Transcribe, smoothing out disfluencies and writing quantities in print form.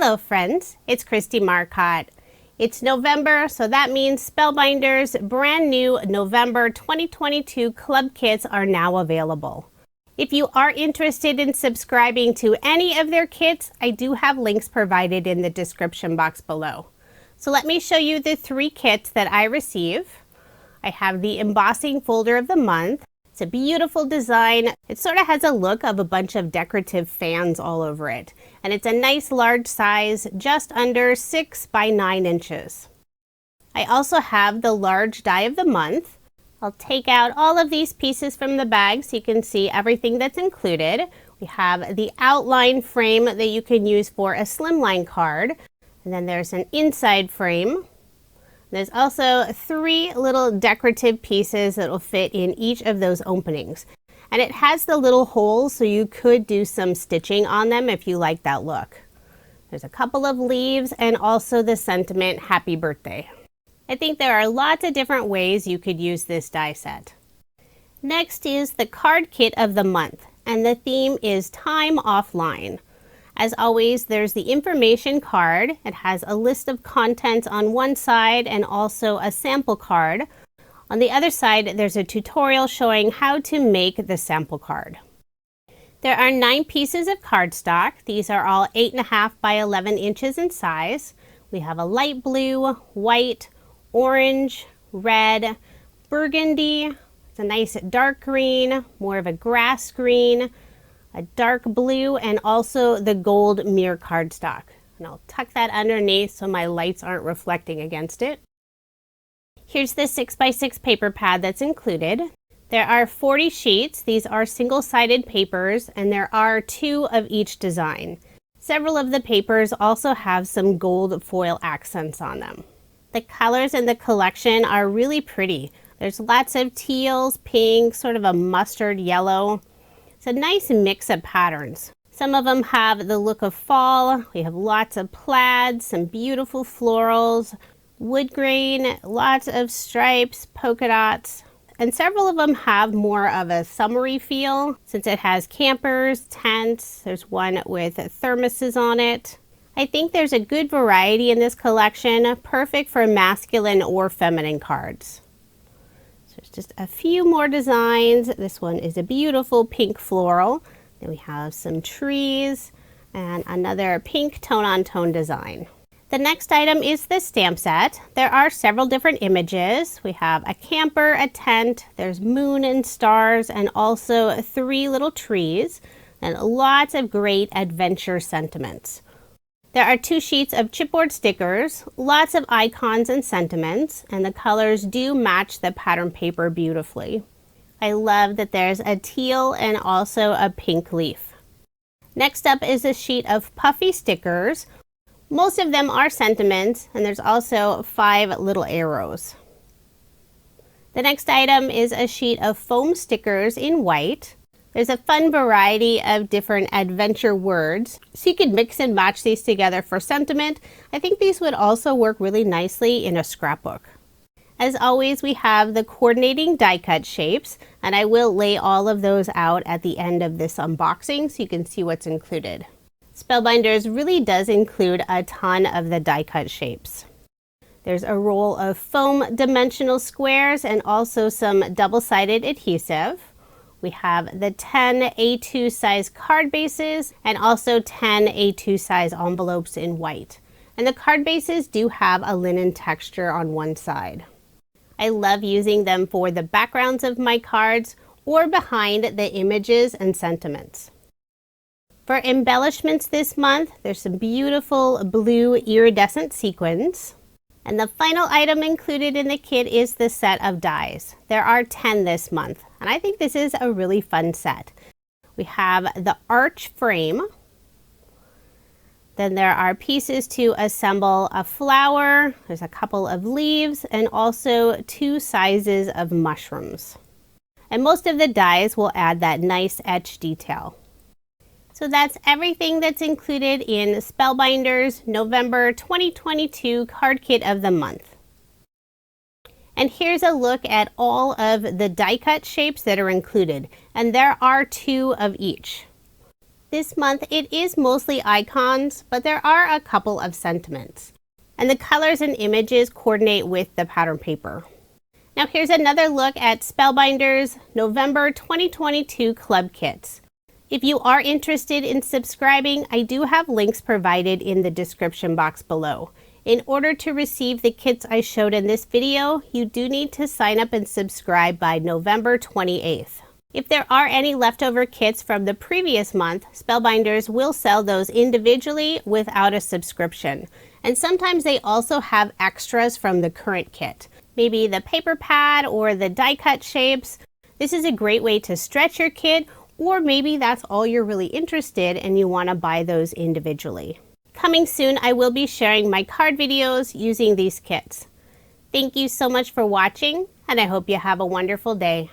Hello friends, it's Kristie Marcotte. It's November, so that means Spellbinders' brand new November 2022 club kits are now available. If you are interested in subscribing to any of their kits, I do have links provided in the description box below. So let me show you the 3 kits that I receive. I have the embossing folder of the month. It's a beautiful design. It sort of has a look of a bunch of decorative fans all over it. And it's a nice large size, just under 6 by 9 inches. I also have the large die of the month. I'll take out all of these pieces from the bag so you can see everything that's included. We have the outline frame that you can use for a slimline card. And then there's an inside frame. There's also 3 little decorative pieces that will fit in each of those openings. And it has the little holes, so you could do some stitching on them if you like that look. There's a couple of leaves and also the sentiment, Happy Birthday. I think there are lots of different ways you could use this die set. Next is the card kit of the month, and the theme is Time Offline. As always, there's the information card. It has a list of contents on one side and also a sample card. On the other side, there's a tutorial showing how to make the sample card. There are 9 pieces of cardstock. These are all 8.5 by 11 inches in size. We have a light blue, white, orange, red, burgundy. It's a nice dark green, more of a grass green, a dark blue, and also the gold mirror cardstock. And I'll tuck that underneath so my lights aren't reflecting against it. Here's the 6x6 paper pad that's included. There are 40 sheets. These are single-sided papers, and there are 2 of each design. Several of the papers also have some gold foil accents on them. The colors in the collection are really pretty. There's lots of teals, pink, sort of a mustard yellow. It's a nice mix of patterns. Some of them have the look of fall. We have lots of plaids, some beautiful florals, wood grain, lots of stripes, polka dots, and several of them have more of a summery feel since it has campers, tents. There's one with thermoses on it. I think there's a good variety in this collection, perfect for masculine or feminine cards. There's just a few more designs. This one is a beautiful pink floral. Then we have some trees and another pink tone-on-tone design. The next item is the stamp set. There are several different images. We have a camper, a tent, there's moon and stars, and also 3 little trees, and lots of great adventure sentiments. There are 2 sheets of chipboard stickers, lots of icons and sentiments, and the colors do match the pattern paper beautifully. I love that there's a teal and also a pink leaf. Next up is a sheet of puffy stickers. Most of them are sentiments, and there's also 5 little arrows. The next item is a sheet of foam stickers in white. There's a fun variety of different adventure words, so you could mix and match these together for sentiment. I think these would also work really nicely in a scrapbook. As always, we have the coordinating die cut shapes, and I will lay all of those out at the end of this unboxing so you can see what's included. Spellbinders really does include a ton of the die cut shapes. There's a roll of foam dimensional squares and also some double-sided adhesive. We have the 10 A2 size card bases and also 10 A2 size envelopes in white. And the card bases do have a linen texture on one side. I love using them for the backgrounds of my cards or behind the images and sentiments. For embellishments this month, there's some beautiful blue iridescent sequins. And the final item included in the kit is the set of dies. There are 10 this month, and I think this is a really fun set. We have the arch frame. Then there are pieces to assemble a flower. There's a couple of leaves and also 2 sizes of mushrooms. And most of the dies will add that nice etch detail. So that's everything that's included in Spellbinders November 2022 card kit of the month. And here's a look at all of the die cut shapes that are included, and there are 2 of each. This month it is mostly icons, but there are a couple of sentiments. And the colors and images coordinate with the pattern paper. Now here's another look at Spellbinders November 2022 Club Kits. If you are interested in subscribing, I do have links provided in the description box below. In order to receive the kits I showed in this video, you do need to sign up and subscribe by November 28th. If there are any leftover kits from the previous month, Spellbinders will sell those individually without a subscription. And sometimes they also have extras from the current kit. Maybe the paper pad or the die cut shapes. This is a great way to stretch your kit, or maybe that's all you're really interested in and you want to buy those individually. Coming soon, I will be sharing my card videos using these kits. Thank you so much for watching, and I hope you have a wonderful day.